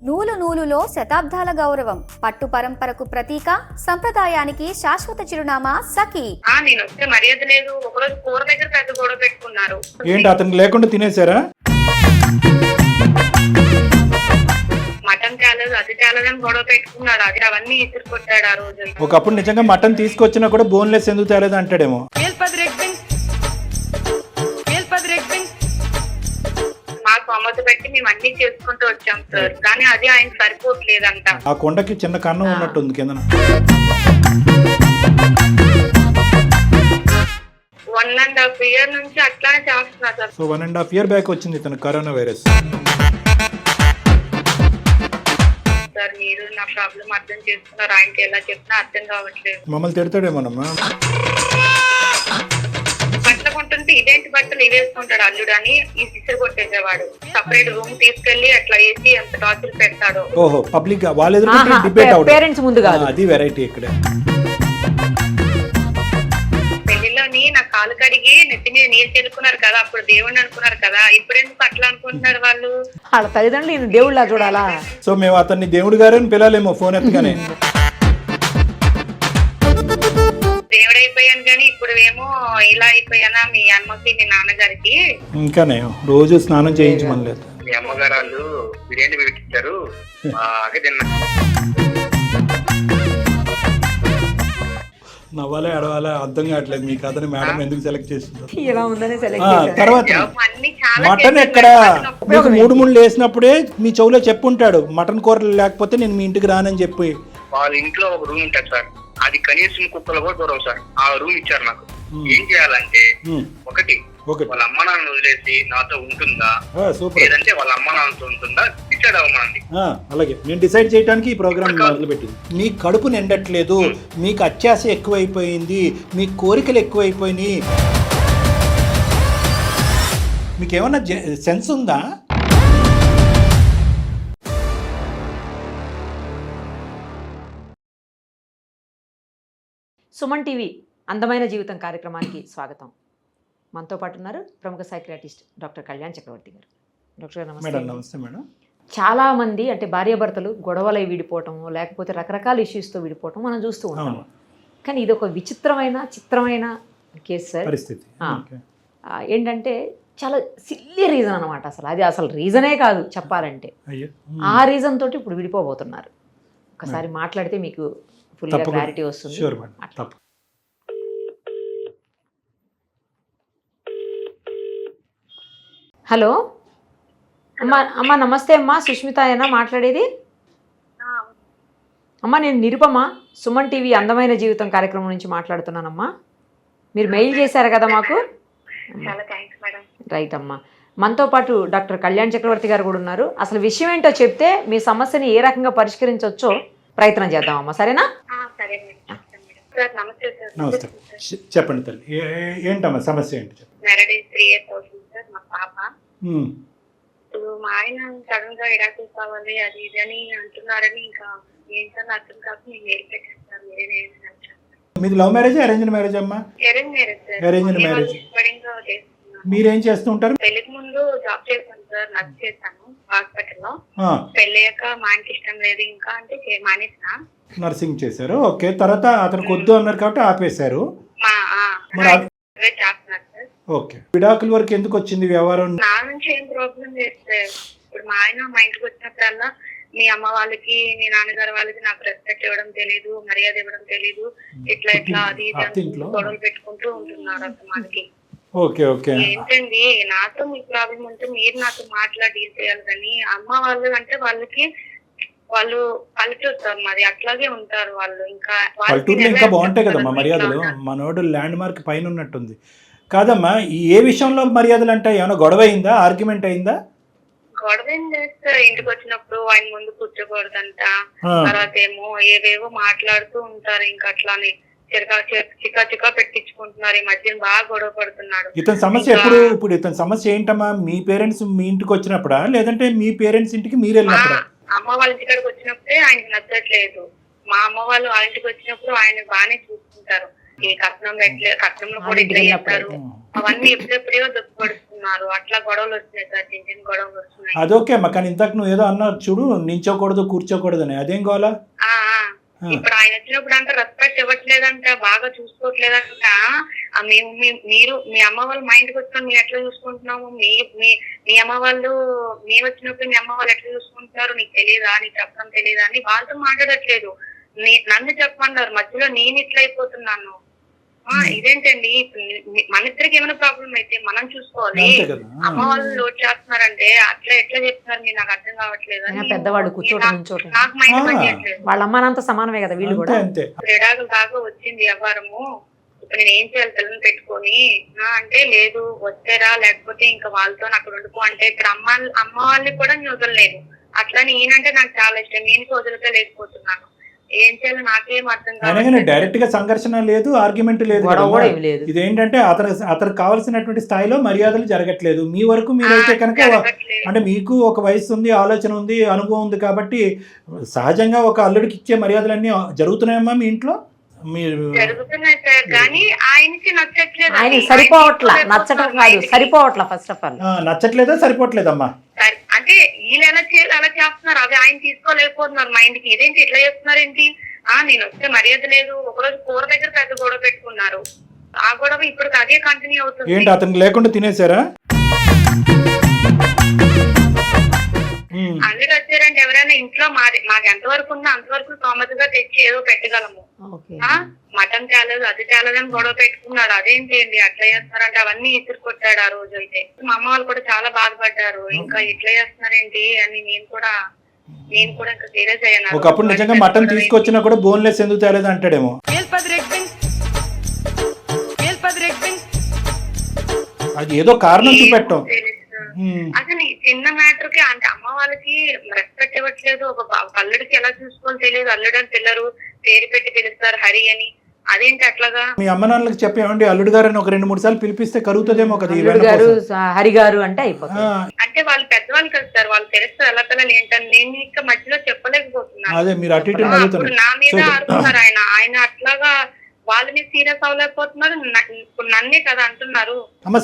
నూలు నూలులో శతాబ్దాల గౌరవం, పట్టు పరంపరకు ప్రతీక, సంప్రదాయానికి శాశ్వత చిరునామా సఖీ. నేను వస్తే మర్యాద లేదు. ఒకరోజు కూర దగ్గర పెద్ద గొడవ పెట్టుకున్నారు. ఏంటి అతనికి లేకుండా తినేసారా? మటన్ తేలేదు, అది తేలేదని గొడవ పెట్టుకున్నాడు. అది అవన్నీ ఇసురు కొట్టాడు ఆ రోజు. ఒకప్పుడు నిజంగా మటన్ తీసుకొచ్చినా కూడా బోన్లెస్ ఎందుకు తేలేదు అంటాడేమో. మాకు అమ్మతో పెట్టి మేము అన్ని చేసుకుంటూ వచ్చాం సార్, కానీ అది ఆయన సరిపోవట్లేదంట. ఆ కొండకి చిన్న కన్నం ఉన్నట్టుంది కింద. 1.5 year నుంచి అట్లానే చేస్తున్నా సార్. సో 1.5 year బ్యాక్ వచ్చింది ఇతను కరోనా వైరస్. సార్ మీరు నా ప్రాబ్లం అర్థం చేసుకున్నారు, ఆయనకి ఎలా చెప్పినా అర్థం కావట్లేదు. మమ్మల్ని తిడతాడేమోనమ్మా. బట్టలు కొంటుంటే ఇదేంటి బట్టలు ఇవేసుకుంటాడు అల్లుడు అని ఈ సిస్టర్ కొట్టేసేవాడు. సపరేట్ రూమ్ తీసుకెళ్లి అట్లా వేసి ఎంత టార్చర్ పెడతాడో. ఓహో, పబ్లిక్ గా వాళ్ళు ఎదుర్కొంటే డిబేట్ అవుట్. పేరెంట్స్ ముందు కాదు, అది వెరైటీ ఇక్కడ. పెళ్లిలోని నా కాలు కడిగి నెత్తి మీద నీరు చెల్లుకున్నారు కదా, అప్పుడు దేవుడిని అనుకున్నారు కదా, ఇప్పుడు ఎందుకు అట్లా అనుకుంటున్నారు వాళ్ళు? వాళ్ళ తల్లిదండ్రులు ఈయన దేవుళ్ళ చూడాలా? సో మేము అతన్ని దేవుడు గారని పిలాలేమో ఫోన్ ఎత్తగానే. దేవుడైపోయాను కానీ ఇప్పుడు ఏమో ఇలా అయిపోయానా మీ అమ్మకి మీ నాన్నగారికి. ఇంకానే రోజు స్నానం చేయించమని లేదు. మీ అమ్మగారు వాళ్ళు బిర్యానీ పెట్టించారు, అదే తిన్నా. నవ్వాలా ఎడవాలా అర్థం కావట్లేదు మీకు. అతని మేడం ఎందుకు సెలెక్ట్ చేసిందో. ఇలా ఉందని సెలెక్ట్. తర్వాత అన్ని చాలా మటన్ ఎక్కడ మీకు 3 వేసినప్పుడే మీ చెవులో చెప్పుంటాడు, మటన్ కూర లేకపోతే నేను మీ ఇంటికి రానని చెప్పి. వాళ్ళ ఇంట్లో ఒక రూమ్ ఉంటుంది సార్, అది కనీసం కుక్కలు కూడా దూరం సార్. ఆ రూమ్ ఇచ్చారు నాకు. ఏం చేయాలంటే ఒకటి వాళ్ళ అమ్మ నాన్న వదిలేసి నాతో ఉంటుందా, లేదంటే వాళ్ళ అమ్మ నాన్నతో ఉంటుందా డిసైడ్ అవ్వమండి. అలాగే నేను డిసైడ్ చేయడానికి ఈ ప్రోగ్రామ్ మొదలుపెట్టింది. మీ కడుపు నిండట్లేదు, మీకు అత్యాశ ఎక్కువైపోయింది, మీ కోరికలు ఎక్కువైపోయినాయి. మీకు ఏమన్నా సెన్స్ ఉందా? సుమన్ టీవీ అందమైన జీవితం కార్యక్రమానికి స్వాగతం. మనతో పాటు ఉన్నారు ప్రముఖ సైకియాట్రిస్ట్ డాక్టర్ కళ్యాణ్ చక్రవర్తి గారు. డాక్టర్ గారు నమస్తే. నమస్తే మేడం. చాలామంది అంటే భార్యాభర్తలు గొడవలై విడిపోవటం, లేకపోతే రకరకాల ఇష్యూస్తో విడిపోవటం మనం చూస్తూ ఉంటాం. కానీ ఇది ఒక చిత్రమైన కేసు సార్. పరిస్థితి ఏంటంటే చాలా సిల్లీ రీజన్ అనమాట. అసలు రీజనే కాదు చెప్పాలంటే. ఆ రీజన్ తోటి ఇప్పుడు విడిపోబోతున్నారు. ఒకసారి మాట్లాడితే మీకు ఫుల్గా క్లారిటీ వస్తుంది. హలో అమ్మా నమస్తే అమ్మా, సుష్మిత అయినా మాట్లాడేది? అమ్మా నేను నిరుపమ, సుమన్ టీవీ అందమైన జీవితం కార్యక్రమం నుంచి మాట్లాడుతున్నానమ్మా. మీరు మెయిల్ చేశారు కదా మాకు. రైట్ అమ్మా. మనతో పాటు డాక్టర్ కళ్యాణ్ చక్రవర్తి గారు కూడా ఉన్నారు. అసలు విషయం ఏంటో చెప్తే మీ సమస్యని ఏ రకంగా పరిష్కరించవచ్చో ప్రయత్నం చేద్దామమ్మా, సరేనా? నమస్తే, చెప్పండి తల్లి. ఏంటమ్మా సమస్య ఏంటి? మ్యారేజ్ 3 years అవుతుంది సార్. మా పాప ఇప్పుడు మా ఆయన సడన్ గా విడాకులు కావాలి అది ఇది అని అంటున్నారని ఇంకా ఏంటని అర్థం కాక నేను ఏర్పెట్టాను. మీది లవ్ మ్యారేజ్ అరేంజ్డ్ మ్యారేజ్ అమ్మా? Arranged marriage. మీరేం చేస్తూ ఉంటారు? పెళ్లికి ముందు జాబ్ చేశాను సార్, నర్స్ చేశాను హాస్పిటల్లో. పెళ్ళయ్యాక మా ఆయనకి ఇష్టం లేదు ఇంకా అంటే మానేసిన. నర్సింగ్ చేశారు, ఓకే. తర్వాత అతనికి వద్దు అన్నారు కాబట్టి ఆపేశారు. ఓకే. విడాకుల వరకు ఎందుకు వచ్చింది వ్యవహారం? నా నుంచి ఏం ప్రాబ్లం చేస్తే ఇప్పుడు మా ఆయన మా ఇంటికి వచ్చినప్పుడల్లా మీ అమ్మ వాళ్ళకి మీ నాన్నగారు వాళ్ళకి నాకు రెస్పెక్ట్ ఇవ్వడం తెలీదు, మర్యాద ఇవ్వడం తెలీదు, ఇట్లా అది గొడవలు పెట్టుకుంటూ ఉంటున్నారు అసలు మనకి. Okay okay. ఏంటండి నాతో మీకు ప్రాబ్లం ఉంటే మీరు నాతో మాట్లాడి డీల్ చేయాలి, కానీ అమ్మ వాళ్ళు అంటే వాళ్ళకి వాళ్ళు పల్లెటూరు మరి అట్లాగే ఉంటారు వాళ్ళు. ఇంకా పల్లెటూరులో ఇంకా బాగుంటాయి కదమ్మా మర్యాదలు. మనోడు ల్యాండ్ మార్క్ పైన ఉన్నట్టుంది కాదమ్మా. ఏ విషయంలో మర్యాదలు అంటే ఏమైనా గొడవ అయిందా, ఆర్గ్యుమెంట్ అయిందా? గొడవ ఏం చేస్తే ఇంటికి వచ్చినప్పుడు ఆయన ముందు కూర్చోకూడదంట, తర్వాత ఏమో ఏవేవో మాట్లాడుతూ ఉంటారు. ఇంకా అట్లానే చికా పెట్టించుకుంటున్నారు. ఈ మధ్య బాగా గొడవ పడుతున్నాడు. ఇతని సమస్య ఎప్పుడు? ఇప్పుడు ఇతని సమస్య ఏంటమ్మా? మీ పేరెంట్స్ మీ ఇంటికి వచ్చినప్పుడా, లేదంటే మీ పేరెంట్స్ ఇంటికి మీరు వెళ్ళినప్పుడా? అమ్మ వాళ్ళ ఇంటికాడికి వచ్చినప్పుడే ఆయనకి నచ్చట్లేదు. మా అమ్మ వాళ్ళు వాళ్ళ ఇంటికి వచ్చినప్పుడు ఆయన బాగానే చూసుకుంటారు, ఈ కట్నంలో కూడా ఇట్లా చేస్తారు, అవన్నీ ఎప్పుడెప్పుడో దుఃఖపడుతున్నారు. అట్లా గొడవలు వస్తున్నాయి సార్, చిన్న చిన్న గొడవలు వస్తున్నాయి. అదొకే అమ్మ, కానీ ఇంతకు నువ్వు ఏదో అన్నావు చూడు, నించోకూడదు కూర్చోకూడదు అని, అదేం కావాలా? ఇప్పుడు ఆయన వచ్చినప్పుడు అంట రెస్పెక్ట్ ఇవ్వట్లేదంట, బాగా చూసుకోవట్లేదంట. మీరు మీ అమ్మ వాళ్ళు మా ఇంటికి వచ్చినప్పుడు మేము ఎట్లా చూసుకుంటున్నాము, మీ అమ్మ వాళ్ళు మేము వచ్చినప్పుడు మీ అమ్మ వాళ్ళు ఎట్లా చూసుకుంటున్నారు నీకు తెలియదా, నీకు చెప్పడం తెలియదా అని వాళ్ళతో మాట్లాడట్లేదు. నన్ను చెప్పమన్నారు, మధ్యలో నేను ఇట్లా అయిపోతున్నాను. ఇదేంటండి, మన ఇద్దరికి ఏమైనా ప్రాబ్లం అయితే మనం చూసుకోవాలి, అమ్మ వాళ్ళు లోడ్ చేస్తున్నారంటే అట్లా ఎట్లా చెప్తున్నారు మీరు, నాకు అర్థం కావట్లేదు. పెద్దవాడు కూర్చోటం నాకు మైండ్ పనిచేయట్లేదు. వాళ్ళ అమ్మానంత సమానమే కదా వీళ్ళు కూడా. క్రీడాకుల దాకా వచ్చింది వ్యవహారము, ఇప్పుడు నేను ఏం చేయాలి పిల్లల్ని పెట్టుకొని అంటే, లేదు వచ్చారా లేకపోతే ఇంకా వాళ్ళతో అక్కడ ఉండిపో అంటే, ఇక్కడ అమ్మ వాళ్ళని కూడా నేను వదలలేదు. అట్లని ఈయనంటే నాకు చాలా ఇష్టం, నేను వదిలితే లేకపోతున్నాను. ఏం చేయాలి నాకేం అర్థం కాదు. డైరెక్ట్ గా సంఘర్షణ లేదు, ఆర్గ్యుమెంట్ లేదు. ఇదేంటంటే అతనికి కావాల్సినటువంటి స్థాయిలో మర్యాదలు జరగట్లేదు. మీ వరకు మీరైతే కనుక అంటే మీకు ఒక వయసు ఉంది, ఆలోచన ఉంది, అనుభవం ఉంది కాబట్టి సహజంగా ఒక అల్లుడికి ఇచ్చే మర్యాదలన్నీ జరుగుతున్నాయమ్మా మీ ఇంట్లో? జరుగుతున్నాయి సార్, కానీ ఆయనకి నచ్చట్లేదు. ఆయన సరిపోవట్లా, నచ్చటం కాదు, సరిపోవట్లా. ఫస్ట్ ఆఫ్ ఆల్ నచ్చట్లేదా సరిపోవట్లేదమ్మా అంటే వీళ్ళు ఎలా చేయాలి అలా చేస్తున్నారు, అవి ఆయన తీసుకోలేకపోతున్నారు మైండ్ కి. ఇదేంటి ఇట్లా చేస్తున్నారు ఏంటి, నేను వస్తే మర్యాద లేదు. ఒకరోజు కూర దగ్గర పెద్ద గొడవ పెట్టుకున్నారు, ఆ గొడవ ఇప్పుడు అదే కంటిన్యూ అవుతుంది. ఏంటి అతనికి లేకుండా తినేసారా? అల్లుడు వచ్చారంటే ఎవరైనా ఇంట్లో మాకు ఎంతవరకు ఉందో అంతవరకు స్తోమతగా తెచ్చి ఏదో పెట్టగలము. మటన్ తేలేదు, అది తేలేదని గొడవ పెట్టుకున్నారు. అదేంటి అట్లా చేస్తున్నారంటే అవన్నీ ఇసురు కొట్టాడు ఆ రోజు అయితే. మా అమ్మ వాళ్ళు కూడా చాలా బాధపడ్డారు, ఇంకా ఇట్లా చేస్తున్నారేంటి అని. నేను కూడా ఇంకా సీరియస్ అయ్యాను. ఒకప్పుడు నిజంగా మటన్ తీసుకొచ్చినా కూడా బోన్లెస్ ఎందుకు తేలేదు అంటాడేమో. అది ఏదో కారణం చూపెట్టాం. అసలు ఈ చిన్న మ్యాటర్ కి అంటే అమ్మ వాళ్ళకి రెస్పెక్ట్ ఇవ్వట్లేదు. ఒక అల్లుడికి ఎలా చూసుకోవాలో తెలియదు. అల్లుడు అని పిల్లలు పేరు పెట్టి పిలుస్తారు హరి అని, అదేంటి అట్లాగా? మీ అమ్మ నాన్నలకు చెప్పేమండి అల్లుడు గారు అని ఒక 2-3 సార్లు పిలిపిస్తే కరుగుతుందేమో కదా. హరి గారు అంటే అయిపోతుంది. అంటే వాళ్ళు పెద్దవాళ్ళు కదా సార్, వాళ్ళు తెలుస్తారు ఎలా పిల్లలు ఏంటని. నేను ఇంకా మధ్యలో చెప్పలేకపోతున్నాను. అదే మీరు అటు ఇటు అప్పుడు నా మీద అడుగుతున్నారు ఆయన అట్లాగా. వాళ్ళ మీద సీరియస్ అవ్వలేకపోతున్నారు, ఇప్పుడు నన్నే కదా అంటున్నారు.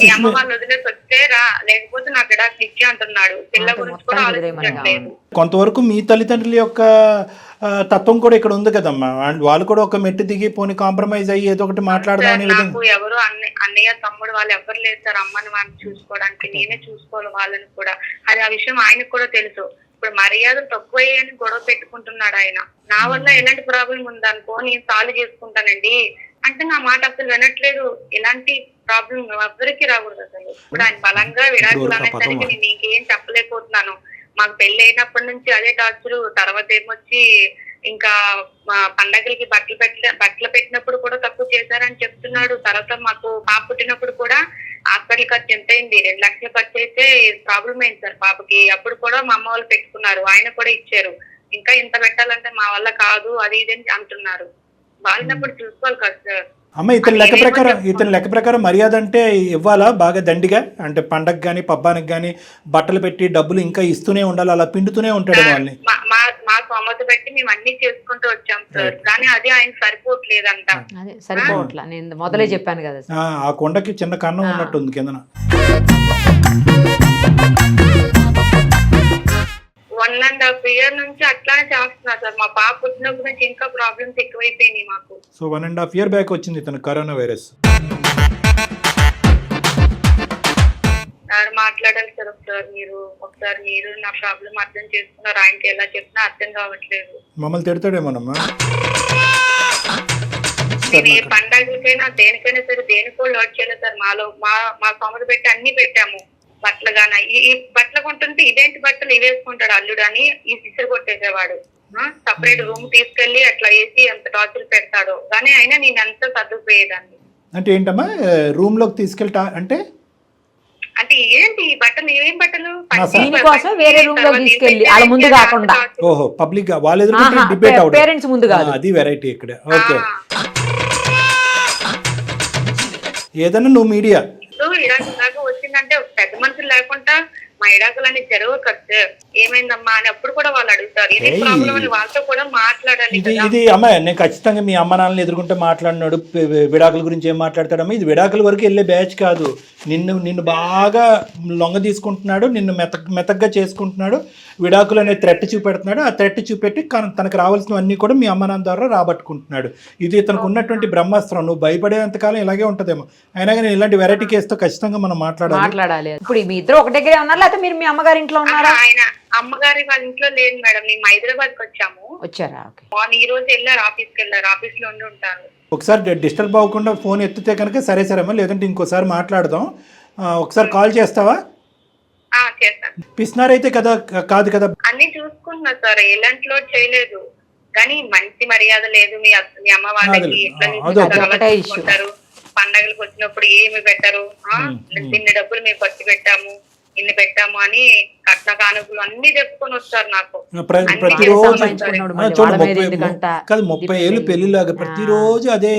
మీ అమ్మ వాళ్ళు వదిలేసి వచ్చేరా లేకపోతే నాకు ఇక్కడ ఇచ్చి అంటున్నాడు. పిల్ల గురించి కూడా ఆలోచించట్లేదు. కొంతవరకు మీ తల్లిదండ్రుల యొక్క తత్వం కూడా ఇక్కడ ఉంది కదమ్మా. వాళ్ళు కూడా ఒక మెట్టు దిగి పోనీ కాంప్రమైజ్ అయ్యి ఏదో ఒకటి మాట్లాడదాం. నాకు ఎవరు అన్నయ్య తమ్ముడు వాళ్ళు ఎవరు లేదు సార్ అమ్మని వాళ్ళని చూసుకోవడానికి. నేనే చూసుకోవాలి వాళ్ళని కూడా. అది ఆ విషయం ఆయనకు కూడా తెలుసు. ఇప్పుడు మర్యాదలు తక్కువయ్యని గొడవ పెట్టుకుంటున్నాడు ఆయన. నా వల్ల ఎలాంటి ప్రాబ్లం ఉందనుకో నేను సాల్వ్ చేసుకుంటానండి అంటే నా మాట అసలు వినట్లేదు. ఎలాంటి ప్రాబ్లం ఎవ్వరికి రాకూడదు అసలు. ఇప్పుడు ఆయన బలంగా విడాకులు అనేసరికి నేను ఇంకేం చెప్పలేకపోతున్నాను. మాకు పెళ్లి అయినప్పటి నుంచి అదే టార్చర్. తర్వాత ఏమొచ్చి ఇంకా పండగలకి బట్టలు పెట్టినప్పుడు కూడా తక్కువ చేశారని చెప్తున్నాడు. తర్వాత మాకు పాప పుట్టినప్పుడు కూడా హాస్పిటల్ ఖర్చు ఎంత అయింది, 2 లక్షలు ఖర్చు అయితే ప్రాబ్లం అయింది సార్ పాపకి. అప్పుడు కూడా మా అమ్మ వాళ్ళు పెట్టుకున్నారు, ఆయన కూడా ఇచ్చారు. ఇంకా ఇంత పెట్టాలంటే మా వల్ల కాదు అది ఇది అని అంటున్నారు. వాళ్ళనప్పుడు చూసుకోవాలి కదా సార్. అమ్మ ఇతని లెక్క ప్రకారం మర్యాద అంటే ఇవ్వాలా బాగా దండిగా? అంటే పండగ గానీ పబ్బానికి గానీ బట్టలు పెట్టి డబ్బులు ఇంకా ఇస్తూనే ఉండాలి, అలా పిండుతూనే ఉంటాడు వాళ్ళని. మా సొమ్మత పెట్టి మేము అన్ని చేసుకుంటూ వచ్చాం సార్, కానీ అది ఆయన సరిపోవట్లేదంట. సరిపోవట్లా, నేను మొదలే చెప్పాను కదా. ఆ కొండకి చిన్న కన్నం ఉన్నట్టుంది కిందన. 1.5 year నుంచి అట్లానే చేస్తున్నా సార్. మా పాప పుట్టినప్పటి నుంచి ఇంకా ప్రాబ్లమ్స్ ఎక్కువైపోయినాయి మాకు. సో 1.5 year బ్యాక్ వచ్చింది ఇతను కరోనా వైరస్. మాట్లాడాలి సార్ ఒకసారి మీరు నా ప్రాబ్లం అర్థం చేసుకున్నారు. ఆయనకి ఎలా చెప్పినా అర్థం కావట్లేదు. మమ్మల్ని తిడతాడేమోనమ్మా. నేను ఏ పండగలకైనా దేనికైనా సరే దేనికో లోడ్ చేయలేదు సార్. మా సొమ్మత పెట్టి అన్ని పెట్టాము. బట్టలు గాన ఈ బట్టలు కొంటుంటే ఇదేంటి బట్టలు ఇవి వేసుకుంటాడు అల్లుడు అని ఈ సిసరు కొట్టేసేవాడు. సపరేట్ రూమ్ తీసుకెళ్లి అట్లా వేసి ఎంత టార్చర్ పెడతాడో. కానీ అయినా నేను ఎంత సర్దుకుపోయేదాన్ని. అంటే ఏంటమ్మా రూమ్ లోకి తీసుకెళ్తా అంటే ఏంటి ఈ బట్టలు ఏం బట్టలు దీనికోసం వేరే రూమ్ లో తీసుకెళ్ళి వాళ్ళ ముందు కాకుండా. ఓహో పబ్లిక్ గా వాళ్ళ ఎదురు డిబేట్ అవుట్, పేరెంట్స్ ముందు కాదు. అది వెరైటీ ఇక్కడ. ఓకే ఏదన్నా నువ్వు మీడియా ఇలాంటి వచ్చిందంటే పెద్ద మనుషులు లేకుండా మా ఇడాకులన్నీ జరగవు కదా సార్, ఏమైందమ్మా అని అప్పుడు కూడా వాళ్ళు అడుగుతారు. ఇది ప్రాబ్లం అని వాళ్ళతో కూడా మాట్లాడాలి ఇది కదా. ఇది అమ్మ నేను ఖచ్చితంగా మీ అమ్మ నాన్నని ఎదుర్కొంటే మాట్లాడినాడు విడాకుల గురించి ఏం మాట్లాడతాడమ్మా. ఇది విడాకుల వరకు వెళ్ళే బ్యాచ్ కాదు. నిన్ను బాగా లొంగ తీసుకుంటున్నాడు, నిన్ను మెతగ్గా చేసుకుంటున్నాడు, విడాకులు అనే థ్రెట్ చూపెడుతున్నాడు. ఆ థ్రెట్ చూపెట్టి తనకు రావాల్సినవన్నీ కూడా మీ అమ్మ నాన్న ద్వారా రాబట్టుకుంటున్నాడు. ఇది ఇతనికి ఉన్నటువంటి బ్రహ్మాస్త్రం. నువ్వు భయపడేంతకాలం ఇలాగే ఉంటుందేమో. అయినా కానీ ఇలాంటి వెరైటీ కేసుతో ఖచ్చితంగా మనం మాట్లాడాలి. ఇప్పుడు మీ ఇద్దరు ఒక దగ్గరే ఉన్నారు, లేకపోతే మీరు మీ అమ్మగారి ఇంట్లో ఉన్నారా? ఆయన అమ్మగారి వాళ్ళ ఇంట్లో లేదు మేడం, మేము హైదరాబాద్ కి వచ్చారా? ఈ రోజు వెళ్ళారు, ఆఫీస్కి వెళ్ళారు, ఆఫీస్ లో ఉండి ఉంటారు. ఒకసారి డిస్టర్బ్ అవ్వకుండా ఫోన్ ఎత్తితే కనుక సరే అమ్మా, లేదంటే ఇంకోసారి మాట్లాడదాం. ఒకసారి కాల్ చేస్తావా? చేస్తాను. పిసినారైతే కదా కాదు కదా? అన్ని చూసుకుంటున్నా సార్, ఎలాంటి లోడ్ చేయలేదు, కానీ మంచి మర్యాద లేదు. మీ అమ్మ వాళ్ళకి ఎట్లా తీసుకుంటారు, పండగలకు వచ్చినప్పుడు ఏమి పెట్టరు, ఇన్ని డబ్బులు మేము ఖర్చు పెట్టాము, ఇన్ని పెట్టాము అని కట్న కానుకలు అన్ని చెప్పుకొని వస్తారు నాకు. ప్రతిరోజు కాదు 30 ఏళ్ళు పెళ్లిలాగా ప్రతిరోజు అదే.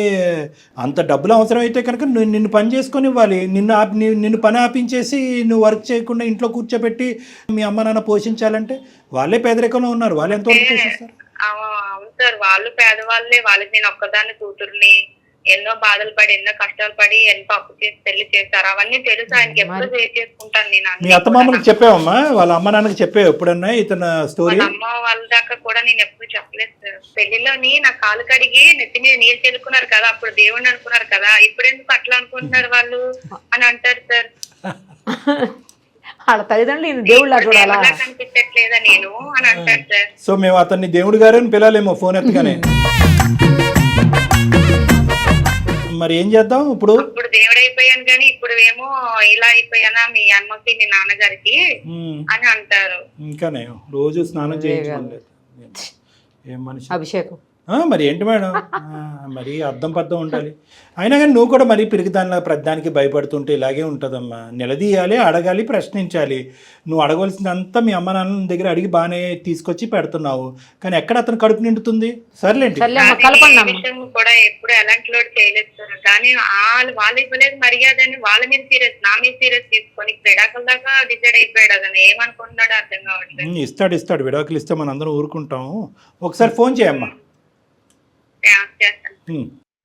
అంత డబ్బులు అవసరం అయితే కనుక నిన్ను పని చేసుకొని ఇవ్వాలి. నిన్ను పని ఆపించేసి నువ్వు వర్క్ చేయకుండా ఇంట్లో కూర్చోబెట్టి మీ అమ్మ నాన్న పోషించాలంటే వాళ్ళే పేదరికంలో ఉన్నారు. వాళ్ళు ఎంతవరకు పోషిస్తారు? అవును సార్, వాళ్ళు పేదవాళ్ళే. వాళ్ళకి నేను ఒక్కదాన్ని కూతుర్ని, ఎన్నో బాధలు పడి ఎన్నో కష్టాలు పడి ఎంత అప్పు చేసి పెళ్లి చేశారు, అవన్నీ తెలుసు ఆయనకి. ఎప్పుడు షేర్ చేసుకుంటాను నేను. మీ అత్తమామలకు చెప్పావమ్మా? వాళ్ళ అమ్మ నాన్నకి చెప్పావు ఎప్పుడన్నా ఇతను స్టోరీ? అమ్మ వాళ్ళ దాకా కూడా నేను ఎప్పుడు చెప్పలేదు సార్. పెళ్లిలోని నా కాలు కడిగి నెత్తి మీద నీళ్ళు చెల్లుకున్నారు కదా, అప్పుడు దేవుడిని అనుకున్నారు కదా, ఇప్పుడు ఎందుకు అట్లా అనుకుంటున్నారు వాళ్ళు అని అంటారు సార్. వాళ్ళ తల్లిదండ్రులు దేవుళ్ళ కనిపించట్లేదా నేను అని అంటారు సార్. సో మేము అతన్ని దేవుడు గారు అని పిలాలేమో ఫోన్ ఎత్తగానే. మరి ఏం చేద్దాం ఇప్పుడు? ఇప్పుడు దేవుడు అయిపోయాను కానీ ఇప్పుడు ఏమో ఇలా అయిపోయానా మీ అమ్మకి మీ నాన్నగారికి అని అంటారు. ఇంకానే రోజు స్నానం చేయించుకోలేదు ఏం మనిషి అభిషేకం. మరి ఏంటి మేడం, మరి అర్థం పద్ధం ఉండాలి. అయినా కానీ నువ్వు కూడా మరీ పిరికిదానిలా ప్రతిదానికి భయపడుతుంటే ఇలాగే ఉంటుందమ్మా. నిలదీయాలి, అడగాలి, ప్రశ్నించాలి. నువ్వు అడగవలసిందంతా మీ అమ్మ నాన్న దగ్గర అడిగి బాగానే తీసుకొచ్చి పెడుతున్నావు, కానీ ఎక్కడ అతను కడుపు నిండుతుంది? సర్లేండి విషయం కూడా ఎప్పుడు ఎలాంటి లోడ్ చేయలేదు సార్, కానీ వాళ్ళు ఇవ్వలేదు మర్యాదని వాళ్ళ మీద సీరియస్, నా మీద సీరియస్ తీసుకొని విడాకుల దాకా డిసైడ్ అయిపోయాడు. అతను ఏమనుకుంటున్నాడో అర్థం కావట్లేదు. ఇస్తాడు విడాకులు ఇస్తే మనందరం ఊరుకుంటాము. ఒకసారి ఫోన్ చేయమ్మా.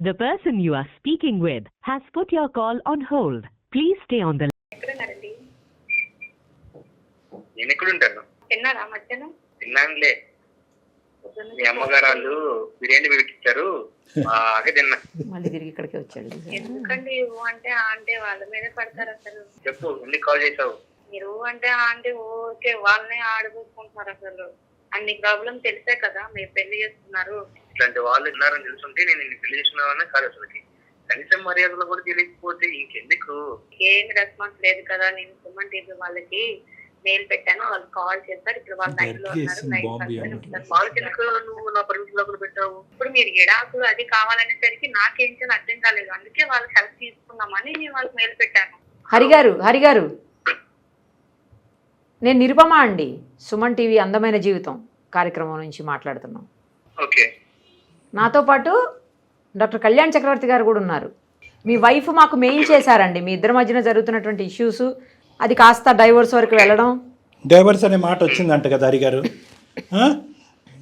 The person you are speaking with has put your call on hold. Please stay on the line. నేను ఎక్కడుంటాను? తిన్నారా మధ్యాహ్నం? తిన్నానులే. మీ అమ్మగారు వాళ్ళు బిర్యానీ పెట్టించారు, అదే తిన్నా. మళ్ళీ తిరిగి ఇక్కడికి వచ్చాడు. ఎందుకండి అంటే అంటే వాళ్ళ మీదే పడతారు అసలు. చెప్పు, ఎందుకు కాల్ చేసావు? మీరు అంటే అంటే ఓకే వాళ్ళనే ఆడుకుంటున్నారు అసలు. అన్ని ప్రాబ్లం తెలిసే కదా మీరు పెళ్లి చేస్తున్నారు. ఇట్లాంటి వాళ్ళు ఉన్నారని తెలుసుంటే నేను నిన్ను పెళ్లి చేసుకున్నావన్నా కాదు. అసలుకి కనీసం మర్యాదలు కూడా తెలియకపోతే ఇంకెందుకు? ఏమి రెస్పాన్స్ లేదు కదా. నేను సుమన్ టీవీ వాళ్ళకి మెయిల్ పెట్టాను, వాళ్ళు కాల్ చేస్తారు. ఇప్పుడు వాళ్ళు నైట్ లో ఉన్నారు. వాళ్ళకి ఎందుకు నువ్వు నా పర్మిషన్ లోపల పెట్టావు? ఇప్పుడు మీరు ఎడాకులు అది కావాలనేసరికి నాకేం చేయాలి అర్థం కాలేదు. అందుకే వాళ్ళకి హెల్ప్ తీసుకుందామని నేను వాళ్ళకి మెయిల్ పెట్టాను. హరిగారు నేను నిరుపమ అండి, సుమన్ టీవీ అందమైన జీవితం కార్యక్రమం నుంచి మాట్లాడుతున్నాం. ఓకే, నాతో పాటు డాక్టర్ కళ్యాణ్ చక్రవర్తి గారు కూడా ఉన్నారు. మీ వైఫ్ మాకు మెయిల్ చేశారండి, మీ ఇద్దరి మధ్యన జరుగుతున్నటువంటి ఇష్యూస్, అది కాస్త డైవోర్స్ వరకు వెళ్ళడం. డైవోర్స్ అనే మాట వచ్చిందంట కదా హరిగారు.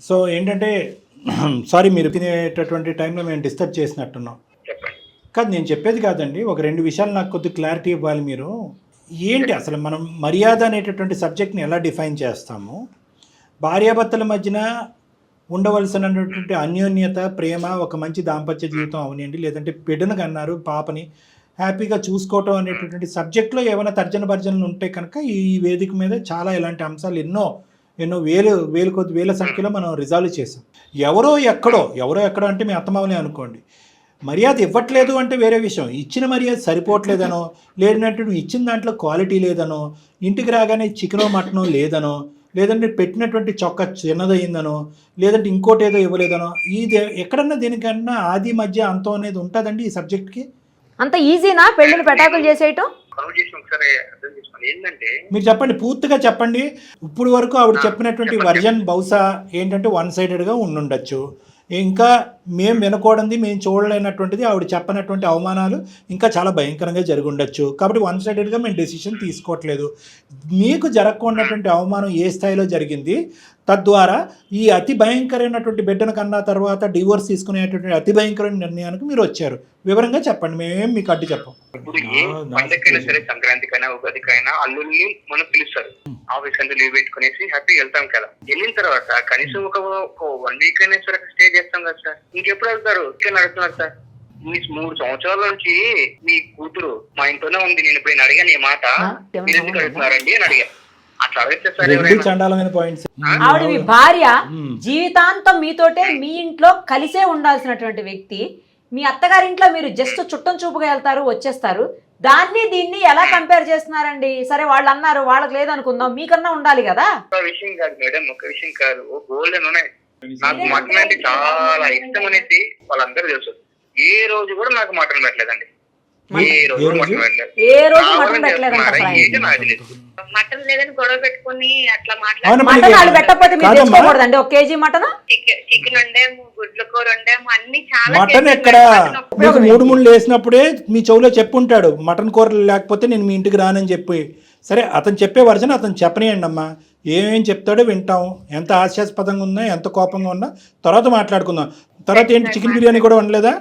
సో ఏంటంటే సారీ, మీరు తినేటటువంటి టైంలో మేము డిస్టర్బ్ చేసినట్టున్నాం కాదు. నేను చెప్పేది కాదండి, ఒక 2 విషయాలు నాకు కొద్దిగా క్లారిటీ ఇవ్వాలి మీరు. ఏంటి అసలు మనం మర్యాద అనేటటువంటి సబ్జెక్ట్ని ఎలా డిఫైన్ చేస్తాము? భార్యాభర్తల మధ్యన ఉండవలసినటువంటి అన్యోన్యత, ప్రేమ, ఒక మంచి దాంపత్య జీవితం అవనండి, లేదంటే బిడ్డను కన్నారు పాపని హ్యాపీగా చూసుకోవటం అనేటటువంటి సబ్జెక్ట్లో ఏమైనా తర్జన భర్జనలు ఉంటే కనుక ఈ వేదిక మీద చాలా ఇలాంటి అంశాలు ఎన్నో వేల సంఖ్యలో మనం రిజాల్వ్ చేసాం. ఎవరో ఎక్కడో అంటే మీ అత్తమామలే అనుకోండి, మర్యాద ఇవ్వట్లేదు అంటే వేరే విషయం. ఇచ్చిన మర్యాద సరిపోవట్లేదనో, లేదంటే ఇచ్చిన దాంట్లో క్వాలిటీ లేదనో, ఇంటికి రాగానే చికెనో మటనో లేదనో, లేదంటే పెట్టినటువంటి చొక్కా చిన్నదయ్యిందనో, లేదంటే ఇంకోటి ఏదో ఇవ్వలేదనో, ఇది ఎక్కడన్నా దేనికన్నా ఆది మధ్య అంతం అనేది ఉంటుందండి ఈ సబ్జెక్ట్కి. అంత ఈజీనా పెళ్ళిని పెటాకులు చేసేయటం? మీరు చెప్పండి, పూర్తిగా చెప్పండి. ఇప్పుడు వరకు ఆవిడ చెప్పినటువంటి వర్జన్ బహుశా ఏంటంటే 1 సైడెడ్గా ఉండుండొచ్చు, ఇంకా మేము వినకూడదు, మేము చూడలేనటువంటిది, ఆవిడ చెప్పనటువంటి అవమానాలు ఇంకా చాలా భయంకరంగా జరిగి ఉండొచ్చు. కాబట్టి వన్ సైడెడ్గా మేము డెసిషన్ తీసుకోవట్లేదు. మీకు జరగకుండాటువంటి అవమానం ఏ స్థాయిలో జరిగింది, తద్వారా ఈ అతి భయంకరమైనటువంటి బిడ్డను కన్నా తర్వాత డివోర్స్ తీసుకునేటువంటి అతి భయంకరమైన నిర్ణయానికి మీరు వచ్చారు. వివరంగా చెప్పండి, మేమేం మీకు అడ్డు చెప్పం. ఇప్పుడు ఏ పండగకైనా సరే, సంక్రాంతికైనా ఉగాదికైనా అల్లుల్ని మనం పిలుస్తారు. ఆఫీస్ అంతా లీవ్ పెట్టుకునేసి హ్యాపీగా వెళ్తాం కదా. వెళ్ళిన తర్వాత కనీసం ఒక 1 వీక్ అయినా సరే స్టే చేస్తాం కదా సార్. ఇంకెప్పుడు వెళ్తారు? ఇక్కడ నడుస్తున్నారు సార్. మీ 3 సంవత్సరాల నుంచి మీ కూతురు మా ఇంట్లోనే ఉంది. నేను ఇప్పుడు అడిగాను ఈ మాట, మీరు ఎందుకు అడుగుతున్నారండి అని అడిగా. అట్లా అడిగితే సార్ చండాలమైన పాయింట్స్. ఆవిడ మీ భార్య జీవితాంతం మీతోటే మీ ఇంట్లో కలిసే ఉండాల్సినటువంటి వ్యక్తి. మీ అత్తగారింట్లో మీరు జస్ట్ చుట్టం చూపుగా వెళ్తారు, వచ్చేస్తారు. దాన్ని దీన్ని ఎలా కంపేర్ చేస్తున్నారండి? సరే వాళ్ళు అన్నారు, వాళ్ళకి లేదనుకుందాం, మీకన్నా ఉండాలి కదా. ఒక విషయం కాదు మేడం, ఒక విషయం కాదు, గోల్డెన్ ఉన్నాయి. నాకు మటన్ అంటే చాలా ఇష్టం అనేసి వాళ్ళందరూ తెలుసు. ఏ రోజు కూడా నాకు మటన్ పెట్టలేదండి. ఏ రోజు మటన్ పెట్టలేదు. ఏ రోజు మటన్ పెట్టలేదండి. మటన్ లేదని గొడవ పెట్టుకుని అట్లా మటన్ వాళ్ళు పెట్టకపోతే మీరు తెచ్చుకోకూడదండి. 1 కేజీ మటన్, చికెన్ వండాము, గుడ్ల కూర వండాము, అన్ని చాలా. మటన్ ఎక్కడ మీకు 3 వేసినప్పుడే మీ చెవులో చెప్పుంటాడు, మటన్ కూర లేకపోతే నేను మీ ఇంటికి రానని చెప్పి. సరే, అతను చెప్పే వర్జన్ అతను చెప్పనియండి అమ్మా. ఏమేం చెప్తాడో వింటాం. ఎంత హాస్యాస్పదంగా ఉన్నా, ఎంత కోపంగా ఉన్నా తర్వాత మాట్లాడుకుందాం. తర్వాత ఏంటి, చికెన్ బిర్యానీ కూడా వండలేదా?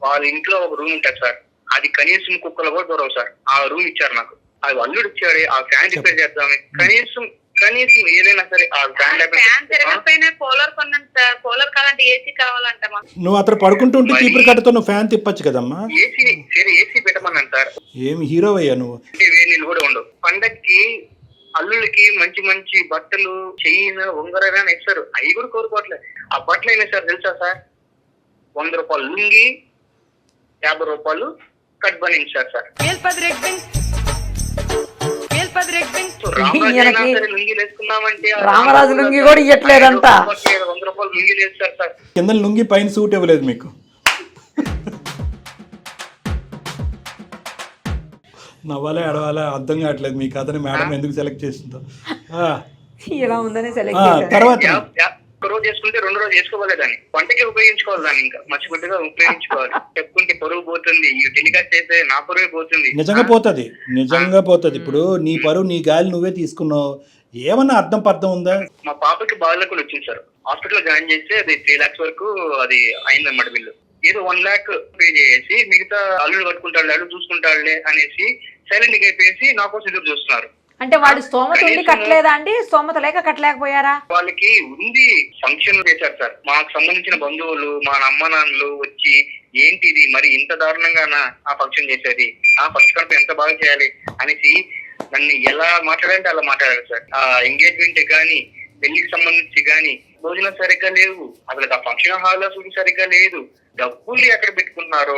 వాళ్ళ ఇంట్లో ఒక రూమ్ ఉంటుంది సార్, అది కనీసం కుక్కలు కూడా దూరవు సార్. ఆ రూమ్ ఇచ్చారు నాకు. అది అల్లుడు ఇచ్చాడు. ఆ ఫ్యాన్ రిపేర్ చేద్దామని కనీసం ఏదైనా సరే ఆ ఫ్యాన్ తిరగకపోయినా కూలర్ కొన్నాను సార్. కూలర్ కావాలంటే ఏసీ కావాలంట. నువ్వు అతను పడుకుంటుంటే చీపురు కట్టతో నువ్వు ఫ్యాన్ తిప్పచ్చు కదమ్మా. ఏసీ పెట్టమన్నాను సార్. ఏమి హీరో అయ్యా నువ్వు. వేడి నీళ్ళు కూడా ఉండవు. పండక్కి అల్లుళ్ళకి మంచి మంచి బట్టలు, చైన్, ఉంగరైనా ఇస్తారు. అవి కూడా కోరుకోవట్లేదు. ఆ బట్టలు అయినా సార్ తెలుసా సార్, 100 రూపాయలు లుంగి, 50 రూపాయలు కట్ బనించారు సార్. రామరాజు లుంగి కూడా ఇవ్వట్లేదంట. 100 రూపాయలు లుంగి వేస్తారు సార్. కింద లుంగి పైన సూట్ ఇవ్వలేదు మీకు. నవ్వాలా ఎడవాలా అర్థం కావట్లేదు మీకు. అతని మేడం ఎందుకు సెలెక్ట్ చేసిందో. ఇలా ఉందని సెలెక్ట్ తర్వాత ఒక రోజు చేసుకుంటే 2 రోజు చేసుకోవాలి. దాన్ని వంటకి ఉపయోగించుకోవాలి. దాన్ని ఇంకా మర్చిపెట్టుగా ఉపయోగించుకోవాలి. చెప్పుకుంటే పరువు పోతుంది. ఈ టెలికాస్ట్ అయితే నా పరువే పోతుంది. నిజంగా పోతుంది. ఇప్పుడు నీ పరువు, నీ గాలి నువ్వే తీసుకున్నావు. ఏమన్నా అర్థం పర్థం ఉందా? మా పాపకి బాగా వచ్చింది సార్. హాస్పిటల్ జాయిన్ చేస్తే అది 3 lakhs వరకు అది అయిందన్నమాట బిల్లు. ఏదో 1 lakh పే చేసి మిగతా అల్లుడు కట్టుకుంటాడు, చూసుకుంటాడులే అనేసి సైలెంట్ గా అయిపోయేసి నా కోసం ఎదురు చూస్తున్నారు. అంటే వాడు స్తోమత ఉండి కట్టలేదా అండి? స్తోమత లేక కట్టలేకపోయారా? వాళ్ళకి ఉంది. ఫంక్షన్ చేశారు సార్. మాకు సంబంధించిన బంధువులు, మా అమ్మ నాన్నలు వచ్చి ఏంటిది మరి ఇంత దారుణంగానా ఆ ఫంక్షన్ చేసేది, ఆ ఫస్ట్ కనుక ఎంత బాగా చేయాలి అనేసి నన్ను ఎలా మాట్లాడాలంటే అలా మాట్లాడారు సార్. ఆ ఎంగేజ్మెంట్ కానీ, పెళ్లికి సంబంధించి కానీ భోజనం సరిగ్గా లేవు. అసలు ఆ ఫంక్షన్ హాల్ సరిగ్గా లేదు. డబ్బులు ఎక్కడ పెట్టుకున్నారో,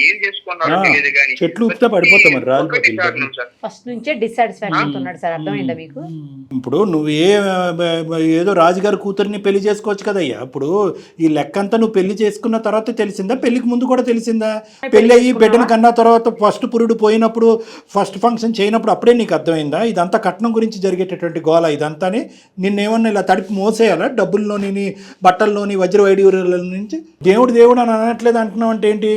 ఏం చేసుకున్నారో తెలియదు. కానీ చెట్లు పడిపోతాం. ఫస్ట్ నుంచే డిస్సాటిస్ఫాక్షన్ ఉన్నాడు సార్. అర్థమైందా మీకు? ఇప్పుడు నువ్వు ఏదో రాజుగారి కూతురిని పెళ్లి చేసుకోవచ్చు కదయ్యా. ఇప్పుడు ఈ లెక్కంతా నువ్వు పెళ్లి చేసుకున్న తర్వాత తెలిసిందా, పెళ్లికి ముందు కూడా తెలిసిందా? పెళ్లి అయ్యి బిడ్డను కన్నా తర్వాత ఫస్ట్ పురుడు పోయినప్పుడు, ఫస్ట్ ఫంక్షన్ చేయనప్పుడు అప్పుడే నీకు అర్థమైందా? ఇదంతా కట్నం గురించి జరిగేటటువంటి గోల ఇదంతానే. నిన్నేమన్నా ఇలా తడిపి మోసేయాలా? డబ్బుల్లోని, బట్టల్లోని, వజ్ర వైడూర్యాల నుంచి దేవుడు అని అనట్లేదు అంటున్నావు అంటే ఏంటి?